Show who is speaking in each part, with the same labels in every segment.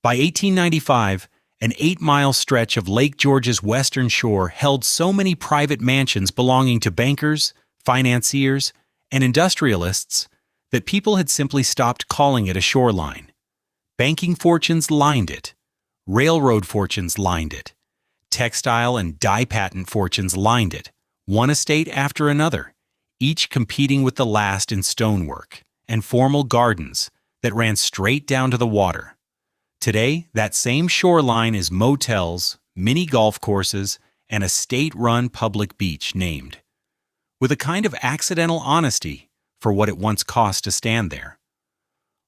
Speaker 1: By 1895, an 8-mile stretch of Lake George's western shore held so many private mansions belonging to bankers, financiers, and industrialists that people had simply stopped calling it a shoreline. Banking fortunes lined it. Railroad fortunes lined it. Textile and dye patent fortunes lined it, one estate after another, each competing with the last in stonework and formal gardens that ran straight down to the water. Today, that same shoreline is motels, mini golf courses, and a state-run public beach named, with a kind of accidental honesty for what it once cost to stand there.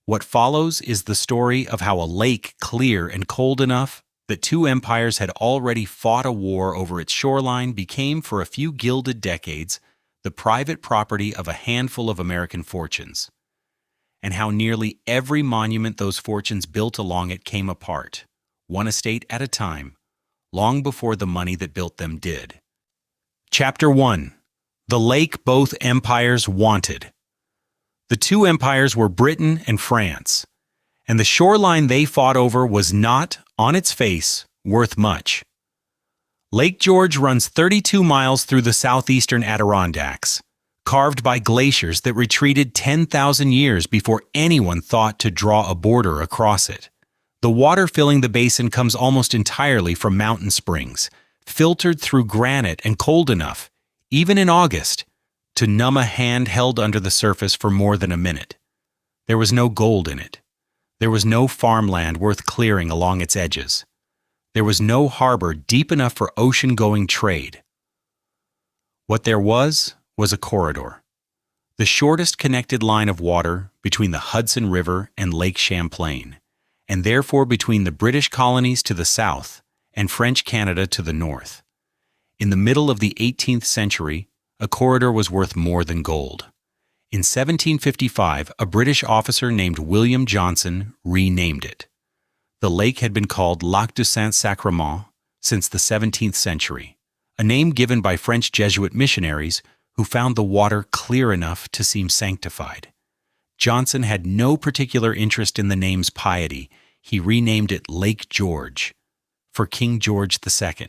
Speaker 1: What follows is the story of how a lake clear and cold enough that two empires had already fought a war over its shoreline became, for a few gilded decades, the private property of a handful of American fortunes, and how nearly every monument those fortunes built along it came apart, one estate at a time, long before the money that built them did. Chapter 1. The Lake Both Empires Wanted. The two empires were Britain and France, and the shoreline they fought over was not, on its face, worth much. Lake George runs 32 miles through the southeastern Adirondacks, carved by glaciers that retreated 10,000 years before anyone thought to draw a border across it. The water filling the basin comes almost entirely from mountain springs, filtered through granite and cold enough, even in August, to numb a hand held under the surface for more than a minute. There was no gold in it. There was no farmland worth clearing along its edges. There was no harbor deep enough for ocean-going trade. What there was a corridor, the shortest connected line of water between the Hudson River and Lake Champlain, and therefore between the British colonies to the south and French Canada to the north. In the middle of the 18th century, a corridor was worth more than gold. In 1755, a British officer named William Johnson renamed it. The lake had been called Lac du Saint-Sacrement since the 17th century, a name given by French Jesuit missionaries who found the water clear enough to seem sanctified. Johnson had no particular interest in the name's piety. He renamed it Lake George for King George II,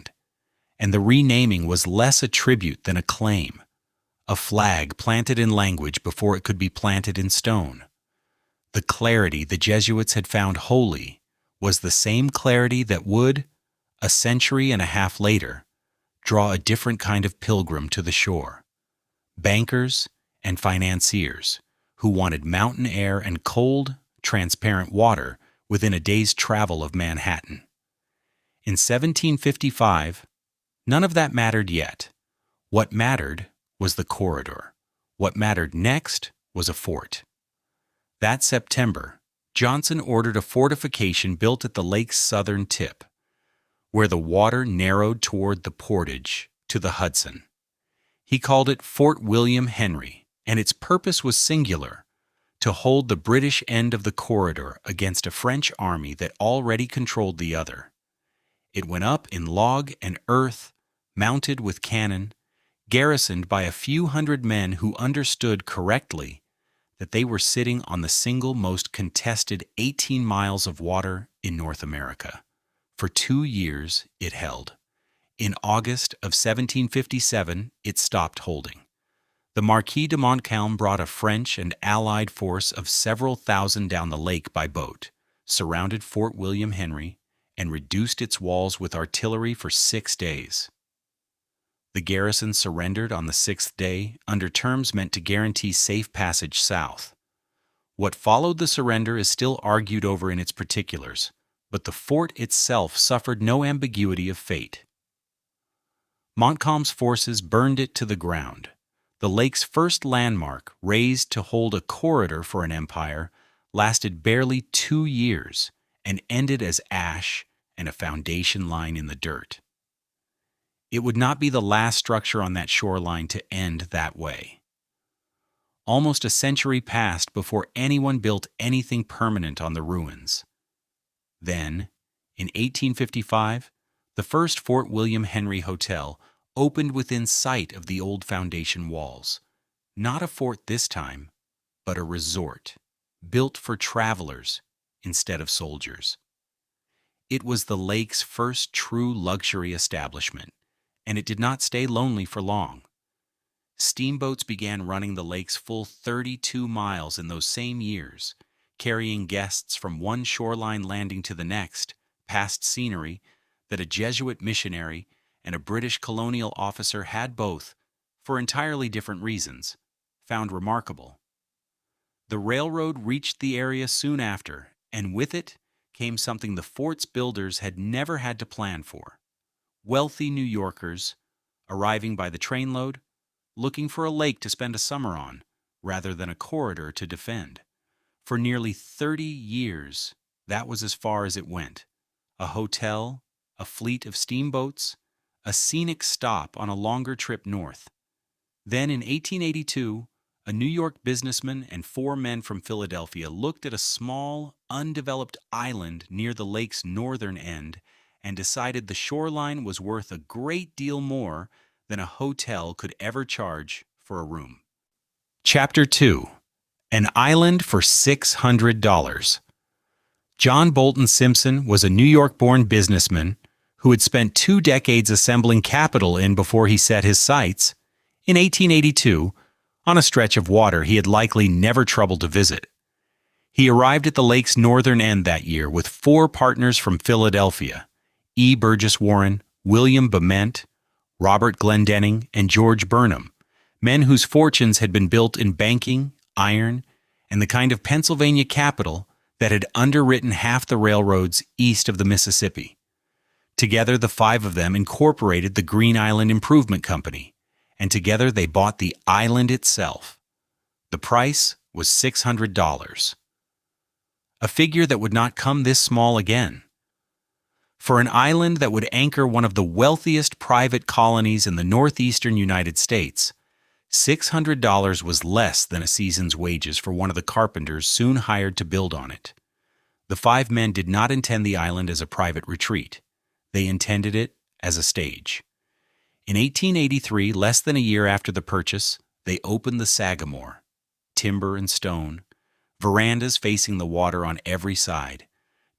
Speaker 1: and the renaming was less a tribute than a claim, a flag planted in language before it could be planted in stone. The clarity the Jesuits had found holy was the same clarity that would, a century and a half later, draw a different kind of pilgrim to the shore. Bankers and financiers who wanted mountain air and cold, transparent water within a day's travel of Manhattan. In 1755, none of that mattered yet. What mattered was the corridor. What mattered next was a fort. That September, Johnson ordered a fortification built at the lake's southern tip, where the water narrowed toward the portage to the Hudson. He called it Fort William Henry, and its purpose was singular: to hold the British end of the corridor against a French army that already controlled the other. It went up in log and earth, mounted with cannon, garrisoned by a few hundred men who understood correctly that they were sitting on the single most contested 18 miles of water in North America. For 2 years it held. In August of 1757, it stopped holding. The Marquis de Montcalm brought a French and Allied force of several thousand down the lake by boat, surrounded Fort William Henry, and reduced its walls with artillery for 6 days. The garrison surrendered on the 6th day under terms meant to guarantee safe passage south. What followed the surrender is still argued over in its particulars, but the fort itself suffered no ambiguity of fate. Montcalm's forces burned it to the ground. The lake's first landmark, raised to hold a corridor for an empire, lasted barely 2 years and ended as ash and a foundation line in the dirt. It would not be the last structure on that shoreline to end that way. Almost a century passed before anyone built anything permanent on the ruins. Then, in 1855, the first Fort William Henry Hotel opened within sight of the old foundation walls. Not a fort this time, but a resort, built for travelers instead of soldiers. It was the lake's first true luxury establishment, and it did not stay lonely for long. Steamboats began running the lake's full 32 miles in those same years, carrying guests from one shoreline landing to the next, past scenery that a Jesuit missionary and a British colonial officer had both, for entirely different reasons, found remarkable. The railroad reached the area soon after, and with it came something the fort's builders had never had to plan for. Wealthy New Yorkers, arriving by the trainload, looking for a lake to spend a summer on, rather than a corridor to defend. For nearly 30 years, that was as far as it went. A hotel, a fleet of steamboats, a scenic stop on a longer trip north. Then in 1882, a New York businessman and 4 men from Philadelphia looked at a small, undeveloped island near the lake's northern end and decided the shoreline was worth a great deal more than a hotel could ever charge for a room. Chapter 2. An Island for $600. John Bolton Simpson was a New York-born businessman who had spent 2 decades assembling capital in before he set his sights, in 1882, on a stretch of water he had likely never troubled to visit. He arrived at the lake's northern end that year with 4 partners from Philadelphia, E. Burgess Warren, William Bement, Robert Glendenning, and George Burnham, men whose fortunes had been built in banking, iron, and the kind of Pennsylvania capital that had underwritten half the railroads east of the Mississippi. Together, the 5 of them incorporated the Green Island Improvement Company, and together they bought the island itself. The price was $600. A figure that would not come this small again. For an island that would anchor one of the wealthiest private colonies in the northeastern United States, $600 was less than a season's wages for one of the carpenters soon hired to build on it. The 5 men did not intend the island as a private retreat. They intended it as a stage. In 1883, less than a year after the purchase, they opened the Sagamore, timber and stone, verandas facing the water on every side,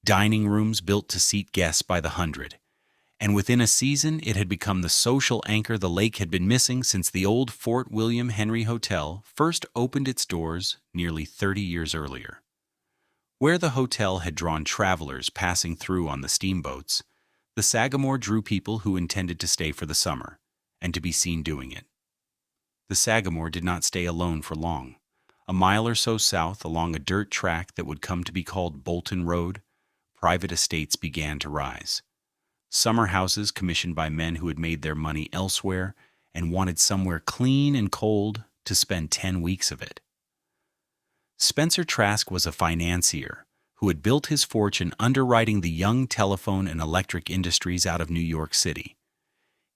Speaker 1: dining rooms built to seat guests by the hundred, and within a season it had become the social anchor the lake had been missing since the old Fort William Henry Hotel first opened its doors nearly 30 years earlier. Where the hotel had drawn travelers passing through on the steamboats, the Sagamore drew people who intended to stay for the summer, and to be seen doing it. The Sagamore did not stay alone for long. A mile or so south, along a dirt track that would come to be called Bolton Road, private estates began to rise. Summer houses commissioned by men who had made their money elsewhere and wanted somewhere clean and cold to spend 10 weeks of it. Spencer Trask was a financier who had built his fortune underwriting the young telephone and electric industries out of New York City.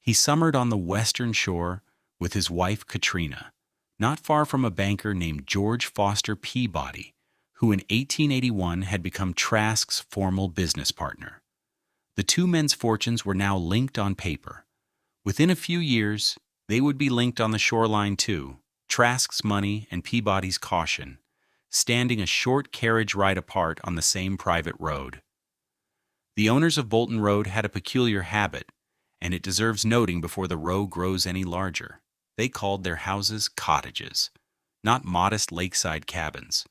Speaker 1: He summered on the western shore with his wife Katrina, not far from a banker named George Foster Peabody, who in 1881 had become Trask's formal business partner. The 2 men's fortunes were now linked on paper. Within a few years, they would be linked on the shoreline too, Trask's money and Peabody's caution, standing a short carriage ride apart on the same private road. The owners of Bolton Road had a peculiar habit, and it deserves noting before the row grows any larger. They called their houses cottages, not modest lakeside cabins.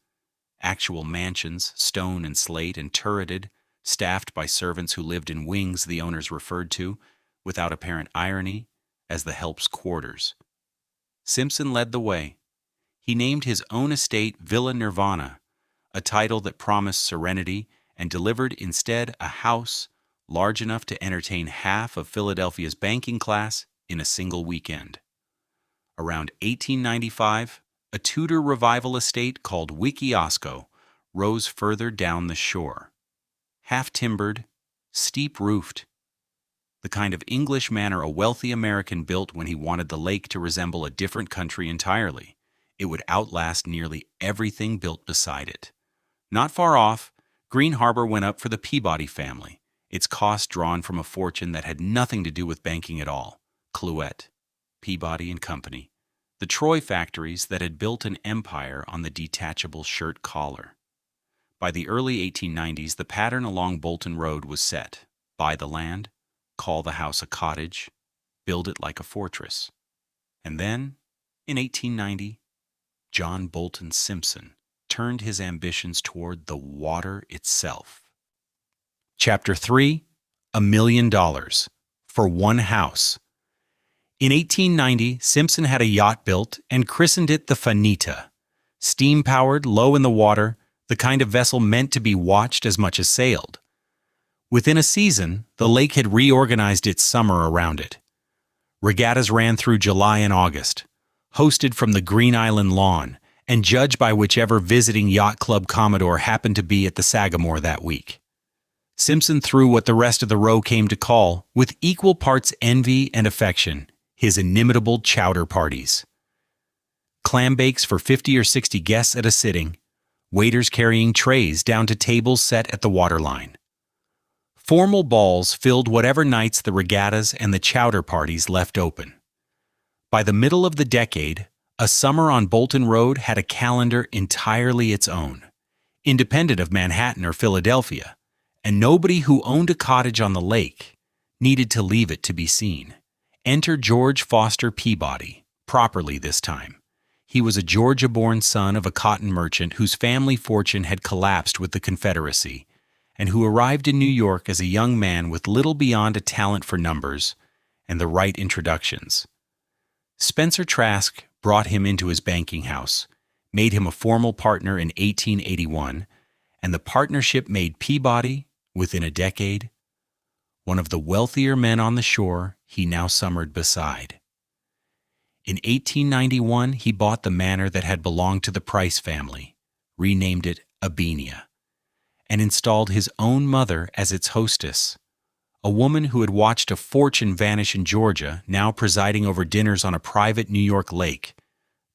Speaker 1: Actual mansions, stone and slate and turreted, staffed by servants who lived in wings the owners referred to, without apparent irony, as the help's quarters. Simpson led the way. He named his own estate Villa Nirvana, a title that promised serenity, and delivered instead a house large enough to entertain half of Philadelphia's banking class in a single weekend. Around 1895, a Tudor revival estate called Wickiosco rose further down the shore. Half-timbered, steep-roofed, the kind of English manor a wealthy American built when he wanted the lake to resemble a different country entirely. It would outlast nearly everything built beside it. Not far off, Green Harbor went up for the Peabody family, its cost drawn from a fortune that had nothing to do with banking at all. Clouet, Peabody and Company, the Troy factories that had built an empire on the detachable shirt collar. By the early 1890s, the pattern along Bolton Road was set. Buy the land, call the house a cottage, build it like a fortress. And then, in 1890, John Bolton Simpson turned his ambitions toward the water itself. Chapter 3: $1 million for one house. In 1890, Simpson had a yacht built and christened it the Fanita. Steam-powered, low in the water, the kind of vessel meant to be watched as much as sailed. Within a season, the lake had reorganized its summer around it. Regattas ran through July and August, hosted from the Green Island lawn, and judged by whichever visiting yacht club commodore happened to be at the Sagamore that week. Simpson threw what the rest of the row came to call, with equal parts envy and affection, his inimitable chowder parties. Clam bakes for 50 or 60 guests at a sitting, waiters carrying trays down to tables set at the waterline. Formal balls filled whatever nights the regattas and the chowder parties left open. By the middle of the decade, a summer on Bolton Road had a calendar entirely its own, independent of Manhattan or Philadelphia, and nobody who owned a cottage on the lake needed to leave it to be seen. Enter George Foster Peabody, properly this time. He was a Georgia-born son of a cotton merchant whose family fortune had collapsed with the Confederacy, and who arrived in New York as a young man with little beyond a talent for numbers and the right introductions. Spencer Trask brought him into his banking house, made him a formal partner in 1881, and the partnership made Peabody, within a decade, one of the wealthier men on the shore he now summered beside. In 1891, he bought the manor that had belonged to the Price family, renamed it Abenia, and installed his own mother as its hostess, a woman who had watched a fortune vanish in Georgia, now presiding over dinners on a private New York lake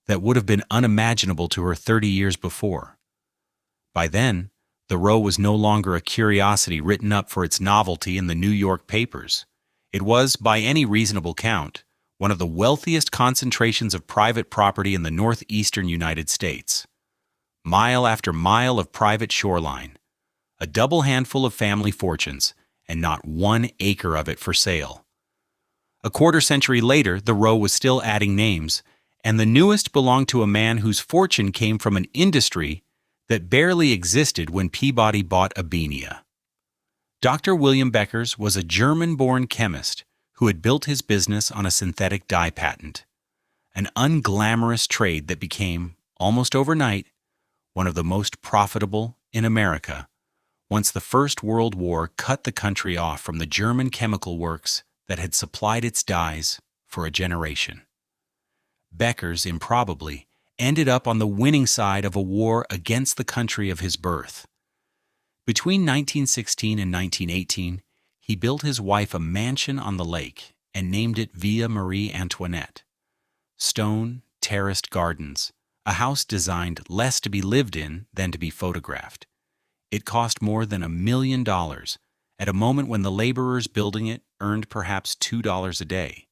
Speaker 1: that would have been unimaginable to her 30 years before. By then, the row was no longer a curiosity written up for its novelty in the New York papers. It was, by any reasonable count, one of the wealthiest concentrations of private property in the northeastern United States. Mile after mile of private shoreline, a double handful of family fortunes, and not 1 acre of it for sale. A quarter century later, the row was still adding names, and the newest belonged to a man whose fortune came from an industry that barely existed when Peabody bought Abenia. Dr. William Beckers was a German-born chemist who had built his business on a synthetic dye patent, an unglamorous trade that became, almost overnight, one of the most profitable in America, once the First World War cut the country off from the German chemical works that had supplied its dyes for a generation. Beckers, improbably, ended up on the winning side of a war against the country of his birth. Between 1916 and 1918, he built his wife a mansion on the lake and named it Villa Marie Antoinette. Stone, terraced gardens, a house designed less to be lived in than to be photographed. It cost more than $1 million, at a moment when the laborers building it earned perhaps $2 a day.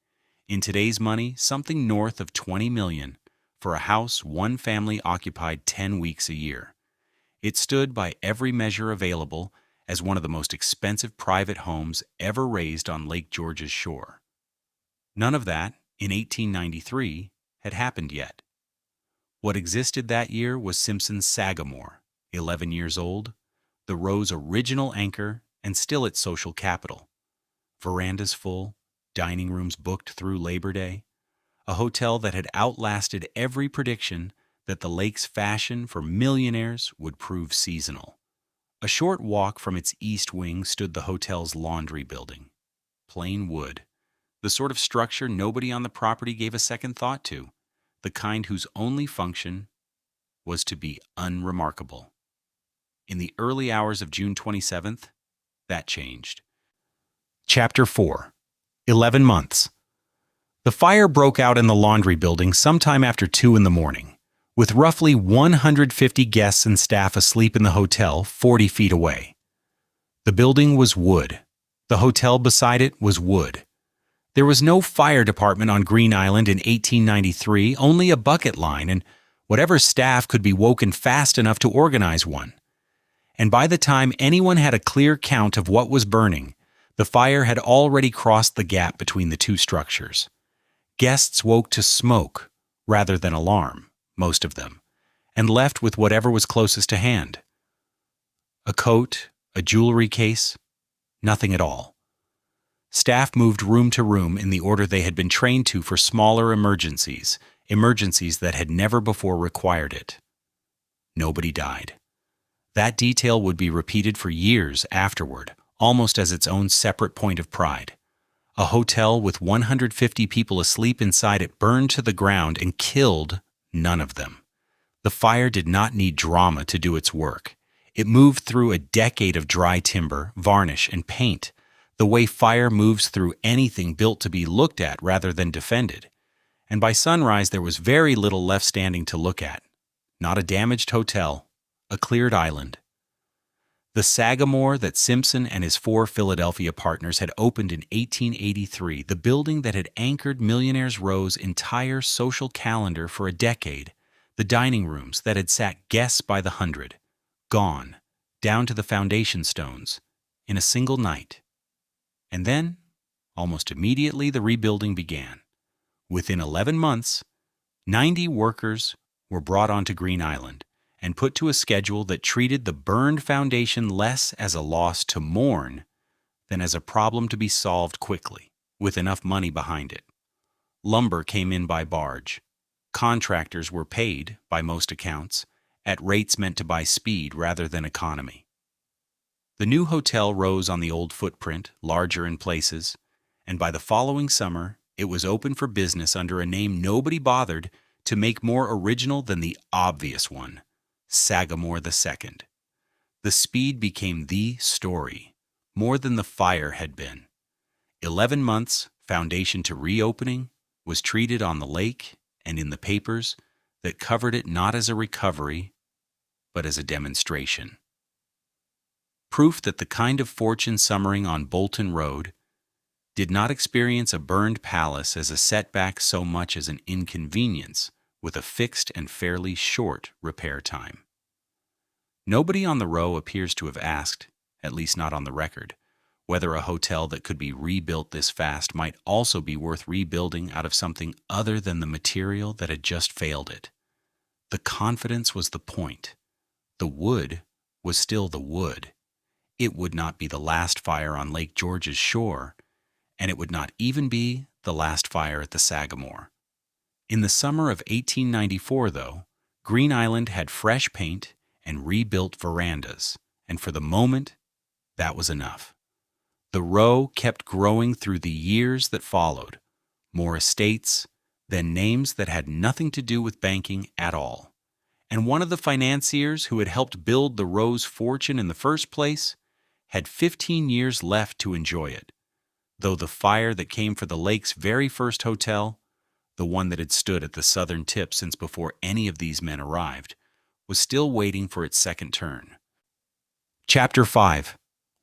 Speaker 1: In today's money, something north of $20 million for a house one family occupied 10 weeks a year. It stood by every measure available as one of the most expensive private homes ever raised on Lake George's shore. None of that, in 1893, had happened yet. What existed that year was Simpson's Sagamore, 11 years old, the row's original anchor and still its social capital. Verandas full, dining rooms booked through Labor Day, a hotel that had outlasted every prediction that the lake's fashion for millionaires would prove seasonal. A short walk from its east wing stood the hotel's laundry building. Plain wood, the sort of structure nobody on the property gave a second thought to, the kind whose only function was to be unremarkable. In the early hours of June 27th, that changed. Chapter 4: 11 months. The fire broke out in the laundry building sometime after 2 in the morning. With roughly 150 guests and staff asleep in the hotel 40 feet away. The building was wood. The hotel beside it was wood. There was no fire department on Green Island in 1893, only a bucket line, and whatever staff could be woken fast enough to organize one. and by the time anyone had a clear count of what was burning, the fire had already crossed the gap between the two structures. Guests woke to smoke rather than alarm, most of them, and left with whatever was closest to hand. A coat, a jewelry case, nothing at all. Staff moved room to room in the order they had been trained to for smaller emergencies that had never before required it. Nobody died. That detail would be repeated for years afterward, almost as its own separate point of pride. A hotel with 150 people asleep inside it burned to the ground and killed none of them. The fire did not need drama to do its work. It moved through a decade of dry timber, varnish, and paint, the way fire moves through anything built to be looked at rather than defended. And by sunrise there was very little left standing to look at. Not a damaged hotel, a cleared island. The Sagamore that Simpson and his 4 Philadelphia partners had opened in 1883, the building that had anchored Millionaire's Row's entire social calendar for a decade, the dining rooms that had sat guests by the hundred, gone, down to the foundation stones, in a single night. And then, almost immediately, the rebuilding began. Within 11 months, 90 workers were brought onto Green Island and put to a schedule that treated the burned foundation less as a loss to mourn than as a problem to be solved quickly, with enough money behind it. Lumber came in by barge. Contractors were paid, by most accounts, at rates meant to buy speed rather than economy. The new hotel rose on the old footprint, larger in places, and by the following summer, it was open for business under a name nobody bothered to make more original than the obvious one, Sagamore II. The speed became the story, more than the fire had been. 11 months, foundation to reopening, was treated on the lake and in the papers that covered it not as a recovery, but as a demonstration. Proof that the kind of fortune summering on Bolton Road did not experience a burned palace as a setback so much as an inconvenience with a fixed and fairly short repair time. Nobody on the row appears to have asked, at least not on the record, whether a hotel that could be rebuilt this fast might also be worth rebuilding out of something other than the material that had just failed it. The confidence was the point. The wood was still the wood. It would not be the last fire on Lake George's shore, and it would not even be the last fire at the Sagamore. In the summer of 1894, though, Green Island had fresh paint and rebuilt verandas, and for the moment, that was enough. The row kept growing through the years that followed, more estates, then names that had nothing to do with banking at all. And one of the financiers who had helped build the row's fortune in the first place had 15 years left to enjoy it, though the fire that came for the lake's very first hotel, the one that had stood at the southern tip since before any of these men arrived, was still waiting for its second turn. Chapter 5.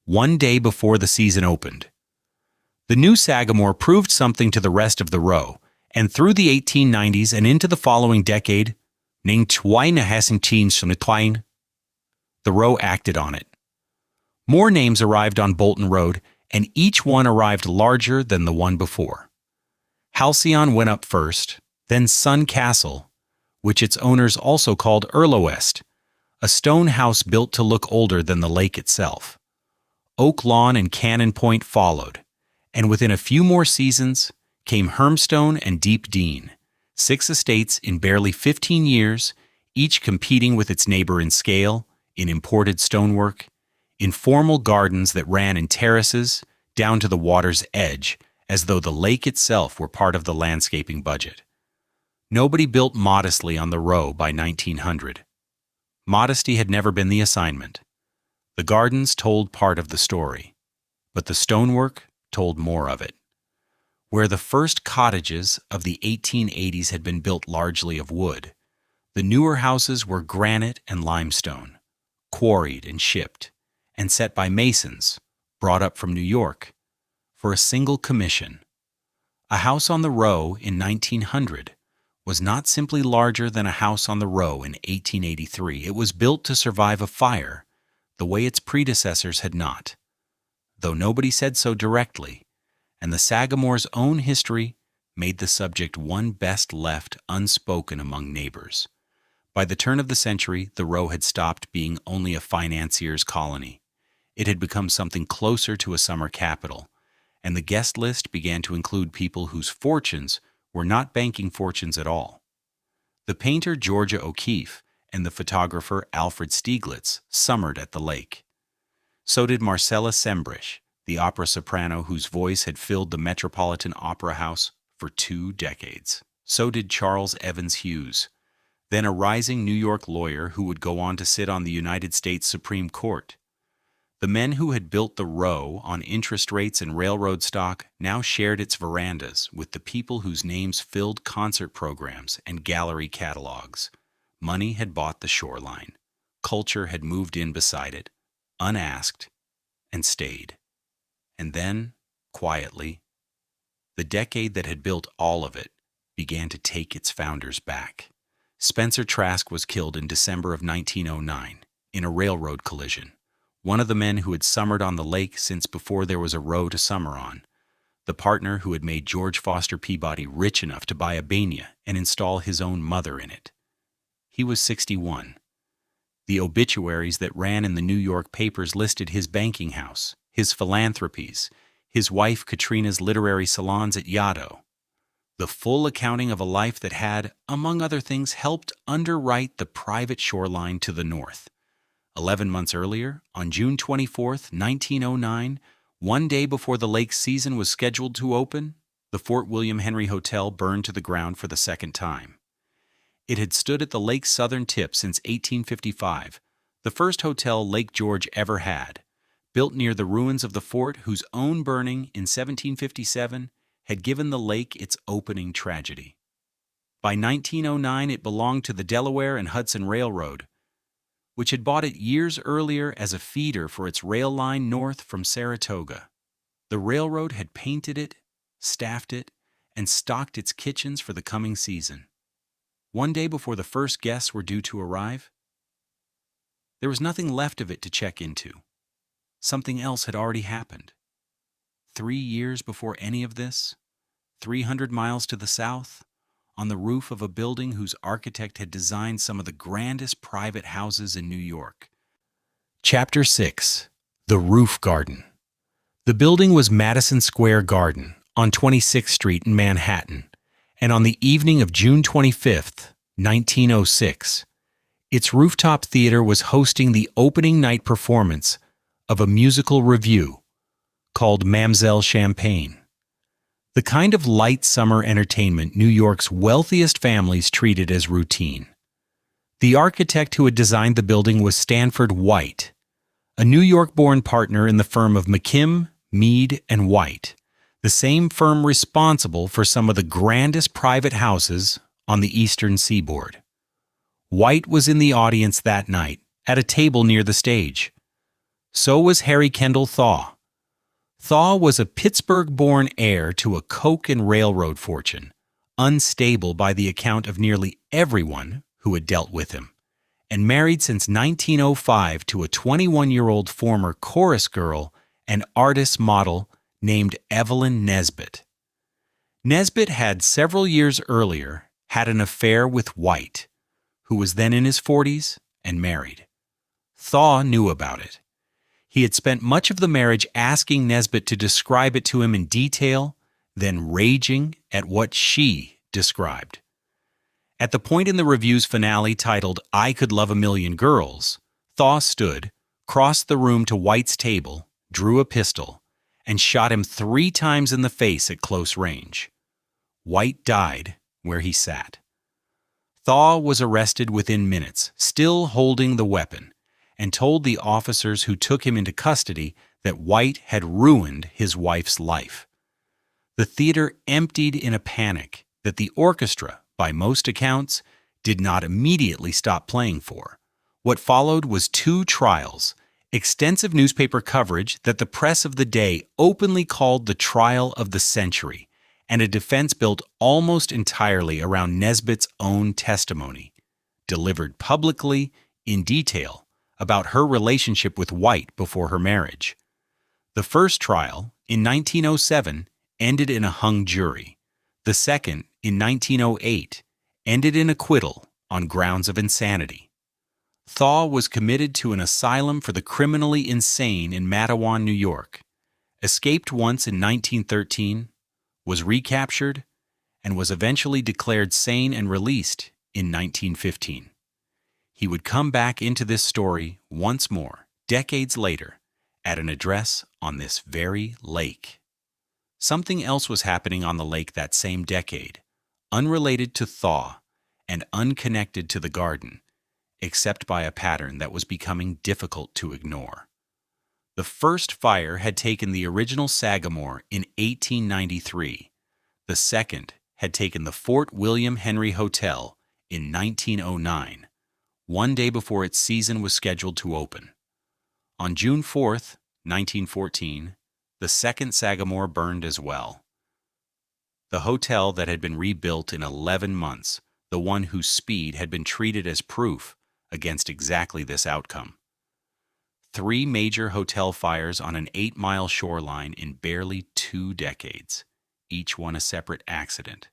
Speaker 1: One day before the season opened. The new Sagamore proved something to the rest of the row, and through the 1890s and into the following decade, the row acted on it. More names arrived on Bolton Road, and each one arrived larger than the one before. Halcyon went up first, then Sun Castle, which its owners also called Erlowest, a stone house built to look older than the lake itself. Oak Lawn and Cannon Point followed, and within a few more seasons came Hermstone and Deep Dean, 6 estates in barely 15 years, each competing with its neighbor in scale, in imported stonework, in formal gardens that ran in terraces down to the water's edge, as though the lake itself were part of the landscaping budget. Nobody built modestly on the row by 1900. Modesty had never been the assignment. The gardens told part of the story, but the stonework told more of it. Where the first cottages of the 1880s had been built largely of wood, the newer houses were granite and limestone, quarried and shipped, and set by masons, brought up from New York, for a single commission. A house on the row in 1900 was not simply larger than a house on the row in 1883. It was built to survive a fire, the way its predecessors had not, though nobody said so directly, and the Sagamore's own history made the subject one best left unspoken among neighbors. By the turn of the century, the row had stopped being only a financier's colony. It had become something closer to a summer capital, and the guest list began to include people whose fortunes were not banking fortunes at all. The painter Georgia O'Keeffe and the photographer Alfred Stieglitz summered at the lake. So did Marcella Sembrich, the opera soprano whose voice had filled the Metropolitan Opera House for 2 decades. So did Charles Evans Hughes, then a rising New York lawyer who would go on to sit on the United States Supreme Court. The men who had built the row on interest rates and railroad stock now shared its verandas with the people whose names filled concert programs and gallery catalogs. Money had bought the shoreline. Culture had moved in beside it, unasked, and stayed. And then, quietly, the decade that had built all of it began to take its founders back. Spencer Trask was killed in December of 1909 in a railroad collision. One of the men who had summered on the lake since before there was a row to summer on, the partner who had made George Foster Peabody rich enough to buy a bania and install his own mother in it. He was 61. The obituaries that ran in the New York papers listed his banking house, his philanthropies, his wife Katrina's literary salons at Yaddo. The full accounting of a life that had, among other things, helped underwrite the private shoreline to the north. 11 months earlier, on June 24, 1909, one day before the lake's season was scheduled to open, the Fort William Henry Hotel burned to the ground for the second time. It had stood at the lake's southern tip since 1855, the first hotel Lake George ever had, built near the ruins of the fort whose own burning in 1757 had given the lake its opening tragedy. By 1909, it belonged to the Delaware and Hudson Railroad, which had bought it years earlier as a feeder for its rail line north from Saratoga. The railroad had painted it, staffed it, and stocked its kitchens for the coming season. One day before the first guests were due to arrive, there was nothing left of it to check into. Something else had already happened. 3 years before any of this, 300 miles to the south, on the roof of a building whose architect had designed some of the grandest private houses in New York. Chapter 6. The Roof Garden. The building was Madison Square Garden on 26th Street in Manhattan, and on the evening of June 25, 1906, its rooftop theater was hosting the opening night performance of a musical revue called Mam'selle Champagne. The kind of light summer entertainment New York's wealthiest families treated as routine. The architect who had designed the building was Stanford White, a New York-born partner in the firm of McKim, Mead, and White, the same firm responsible for some of the grandest private houses on the eastern seaboard. White was in the audience that night, at a table near the stage. So was Harry Kendall Thaw. Thaw was a Pittsburgh-born heir to a coke and railroad fortune, unstable by the account of nearly everyone who had dealt with him, and married since 1905 to a 21-year-old former chorus girl and artist model named Evelyn Nesbit. Nesbit had several years earlier had an affair with White, who was then in his 40s and married. Thaw knew about it. He had spent much of the marriage asking Nesbit to describe it to him in detail, then raging at what she described. At the point in the revue's finale titled I Could Love a Million Girls, Thaw stood, crossed the room to White's table, drew a pistol, and shot him 3 times in the face at close range. White died where he sat. Thaw was arrested within minutes, still holding the weapon, and told the officers who took him into custody that White had ruined his wife's life. The theater emptied in a panic that the orchestra, by most accounts, did not immediately stop playing for. What followed was 2 trials, extensive newspaper coverage that the press of the day openly called the trial of the century, and a defense built almost entirely around Nesbit's own testimony, delivered publicly, in detail, about her relationship with White before her marriage. The first trial, in 1907, ended in a hung jury. The second, in 1908, ended in acquittal on grounds of insanity. Thaw was committed to an asylum for the criminally insane in Matawan, New York, escaped once in 1913, was recaptured, and was eventually declared sane and released in 1915. He would come back into this story once more, decades later, at an address on this very lake. Something else was happening on the lake that same decade, unrelated to Thaw and unconnected to the garden, except by a pattern that was becoming difficult to ignore. The first fire had taken the original Sagamore in 1893. The second had taken the Fort William Henry Hotel in 1909, one day before its season was scheduled to open. On June 4th, 1914, the second Sagamore burned as well. The hotel that had been rebuilt in 11 months, the one whose speed had been treated as proof against exactly this outcome. 3 major hotel fires on an 8-mile shoreline in barely 2 decades, each one a separate accident,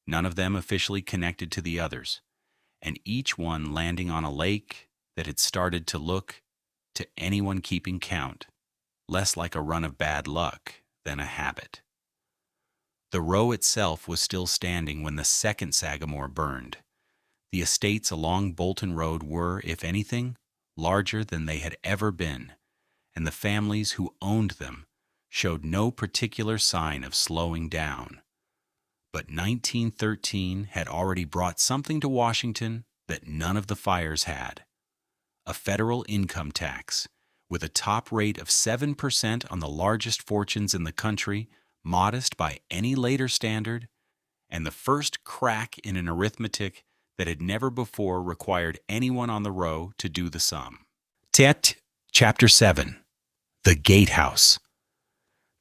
Speaker 1: none of them officially connected to the others, and each one landing on a lake that had started to look, to anyone keeping count, less like a run of bad luck than a habit. The row itself was still standing when the second Sagamore burned. The estates along Bolton Road were, if anything, larger than they had ever been, and the families who owned them showed no particular sign of slowing down. But 1913 had already brought something to Washington that none of the fires had: a federal income tax, with a top rate of 7% on the largest fortunes in the country, modest by any later standard, and the first crack in an arithmetic that had never before required anyone on the row to do the sum. Chapter 7. The Gatehouse.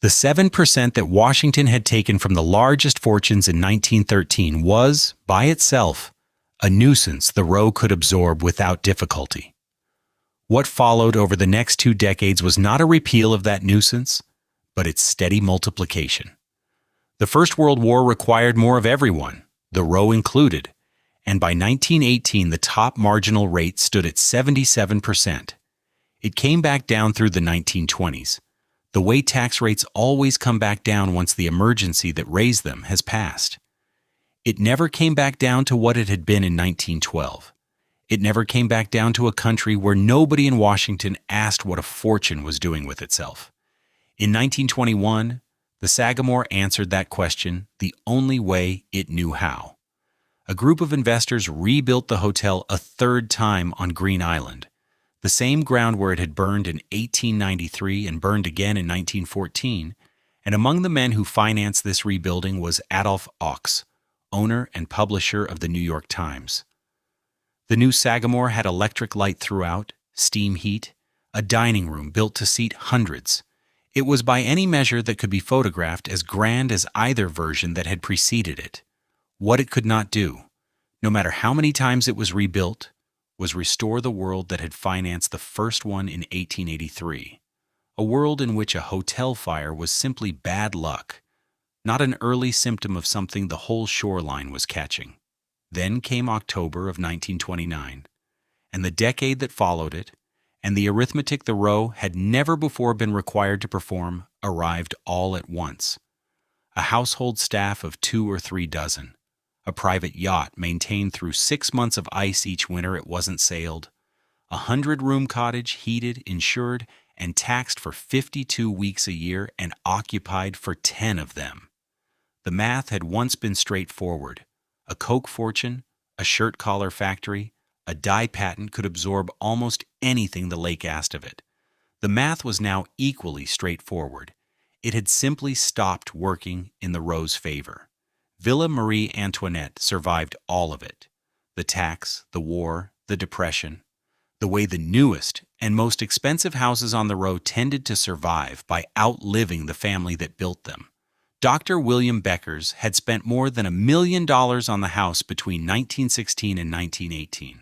Speaker 1: The 7% that Washington had taken from the largest fortunes in 1913 was, by itself, a nuisance the row could absorb without difficulty. What followed over the next 2 decades was not a repeal of that nuisance, but its steady multiplication. The First World War required more of everyone, the row included, and by 1918 the top marginal rate stood at 77%. It came back down through the 1920s. The way tax rates always come back down once the emergency that raised them has passed. It never came back down to what it had been in 1912. It never came back down to a country where nobody in Washington asked what a fortune was doing with itself. In 1921, the Sagamore answered that question the only way it knew how. A group of investors rebuilt the hotel a 3rd time on Green Island, the same ground where it had burned in 1893 and burned again in 1914, and among the men who financed this rebuilding was Adolph Ochs, owner and publisher of the New York Times. The new Sagamore had electric light throughout, steam heat, a dining room built to seat hundreds. It was by any measure that could be photographed as grand as either version that had preceded it. What it could not do, no matter how many times it was rebuilt, was restore the world that had financed the first one in 1883, a world in which a hotel fire was simply bad luck, not an early symptom of something the whole shoreline was catching. Then came October of 1929, and the decade that followed it, and the arithmetic the row had never before been required to perform arrived all at once. A household staff of 2 or 3 dozen, a private yacht maintained through 6 months of ice each winter it wasn't sailed, a 100-room cottage heated, insured, and taxed for 52 weeks a year and occupied for 10 of them. The math had once been straightforward. A Coke fortune, a shirt collar factory, a dye patent could absorb almost anything the lake asked of it. The math was now equally straightforward. It had simply stopped working in the row's favor. Villa Marie Antoinette survived all of it. The tax, the war, the depression. The way the newest and most expensive houses on the row tended to survive by outliving the family that built them. Dr. William Beckers had spent more than $1 million on the house between 1916 and 1918.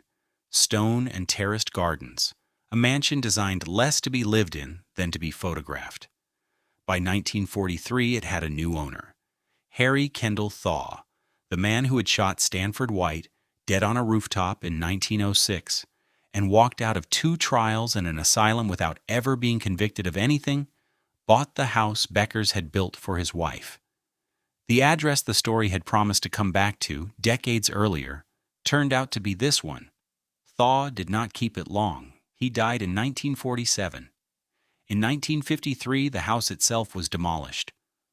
Speaker 1: Stone and terraced gardens, a mansion designed less to be lived in than to be photographed. By 1943, it had a new owner, Harry Kendall Thaw, the man who had shot Stanford White dead on a rooftop in 1906 and walked out of 2 trials and an asylum without ever being convicted of anything, bought the house Beckers had built for his wife. The address the story had promised to come back to decades earlier turned out to be this one. Thaw did not keep it long. He died in 1947. In 1953, the house itself was demolished.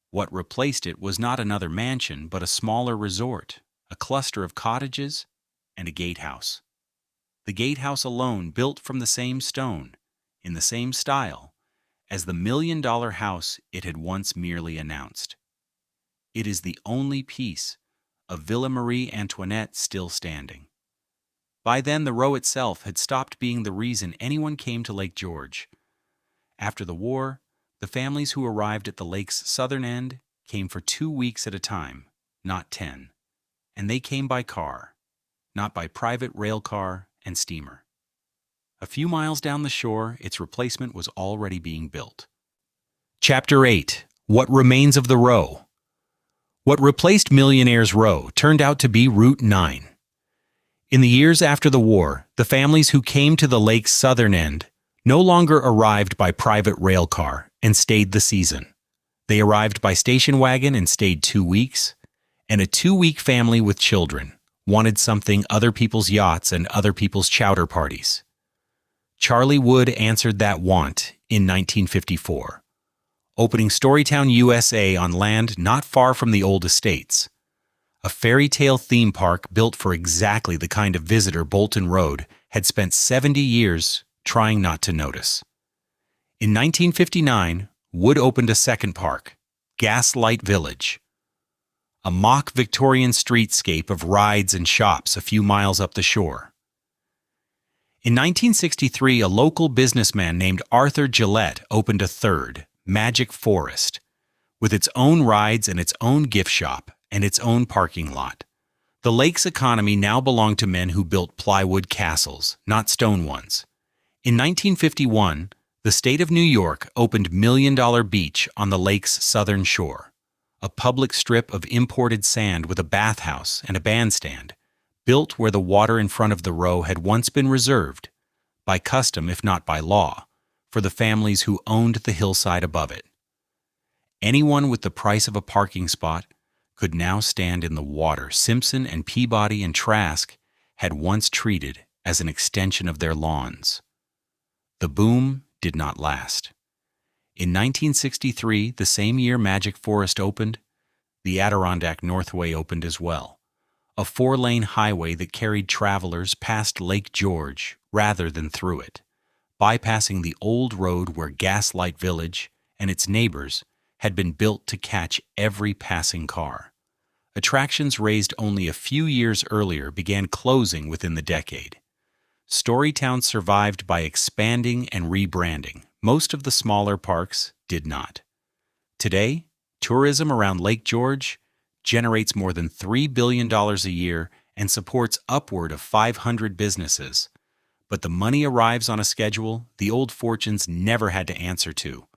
Speaker 1: What replaced it was not another mansion, but a smaller resort, a cluster of cottages, and a gatehouse. The gatehouse alone, built from the same stone, in the same style, as the million-dollar house it had once merely announced. It is the only piece of Villa Marie Antoinette still standing. By then, the row itself had stopped being the reason anyone came to Lake George. After the war, the families who arrived at the lake's southern end came for 2 weeks at a time, not 10. And they came by car, not by private rail car and steamer. A few miles down the shore, its replacement was already being built. Chapter 8. What Remains of the Row? What replaced Millionaire's Row turned out to be Route 9. In the years after the war, the families who came to the lake's southern end no longer arrived by private rail car and stayed the season. They arrived by station wagon and stayed 2 weeks, and a 2-week family with children wanted something other people's yachts and other people's chowder parties. Charlie Wood answered that want in 1954, opening Storytown, USA on land not far from the old estates. A fairy tale theme park built for exactly the kind of visitor Bolton Road had spent 70 years trying not to notice. In 1959, Wood opened a second park, Gaslight Village, a mock Victorian streetscape of rides and shops a few miles up the shore. In 1963, a local businessman named Arthur Gillette opened a third, Magic Forest, with its own rides and its own gift shop and its own parking lot. The lake's economy now belonged to men who built plywood castles, not stone ones. In 1951, the state of New York opened Million Dollar Beach on the lake's southern shore, a public strip of imported sand with a bathhouse and a bandstand, built where the water in front of the row had once been reserved, by custom if not by law, for the families who owned the hillside above it. Anyone with the price of a parking spot could now stand in the water Simpson and Peabody and Trask had once treated as an extension of their lawns. The boom did not last. In 1963, the same year Magic Forest opened, the Adirondack Northway opened as well, a 4-lane highway that carried travelers past Lake George rather than through it, bypassing the old road where Gaslight Village and its neighbors had been built to catch every passing car. Attractions raised only a few years earlier began closing within the decade. Storytown survived by expanding and rebranding. Most of the smaller parks did not. Today, tourism around Lake George generates more than $3 billion a year and supports upward of 500 businesses. But the money arrives on a schedule the old fortunes never had to answer to.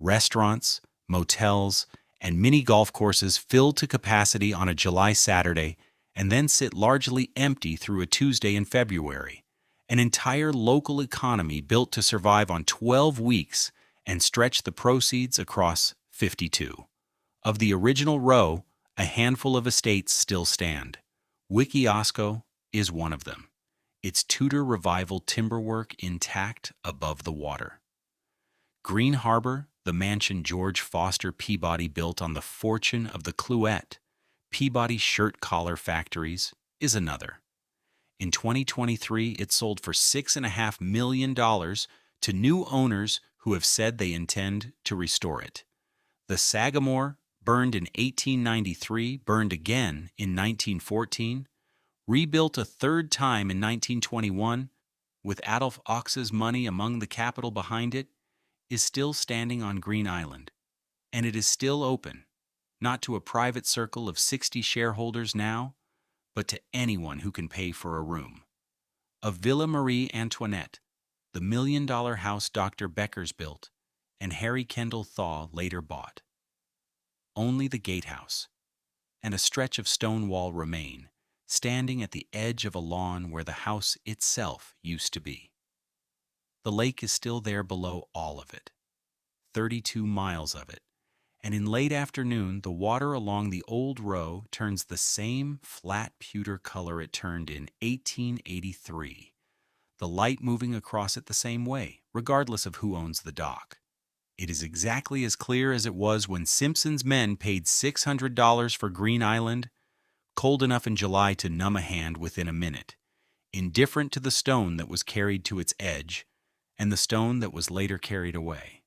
Speaker 1: Restaurants, motels, and mini golf courses fill to capacity on a July Saturday and then sit largely empty through a Tuesday in February. An entire local economy built to survive on 12 weeks and stretch the proceeds across 52. Of the original row, a handful of estates still stand. Wikiosco is one of them, its Tudor Revival timberwork intact above the water. Green Harbor, the mansion George Foster Peabody built on the fortune of the Clouet, Peabody shirt collar factories, is another. In 2023, it sold for $6.5 million to new owners who have said they intend to restore it. The Sagamore, burned in 1893, burned again in 1914, rebuilt a third time in 1921, with Adolph Ochs's money among the capital behind it, is still standing on Green Island, and it is still open, not to a private circle of 60 shareholders now, but to anyone who can pay for a room. Of Villa Marie Antoinette, the $1 million house Dr. Beckers built and Harry Kendall Thaw later bought. Only the gatehouse and a stretch of stone wall remain, standing at the edge of a lawn where the house itself used to be. The lake is still there below all of it, 32 miles of it, and in late afternoon the water along the old row turns the same flat pewter color it turned in 1883, the light moving across it the same way, regardless of who owns the dock. It is exactly as clear as it was when Simpson's men paid $600 for Green Island, cold enough in July to numb a hand within a minute, indifferent to the stone that was carried to its edge and the stone that was later carried away.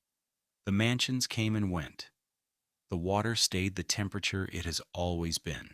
Speaker 1: The mansions came and went. The water stayed the temperature it has always been.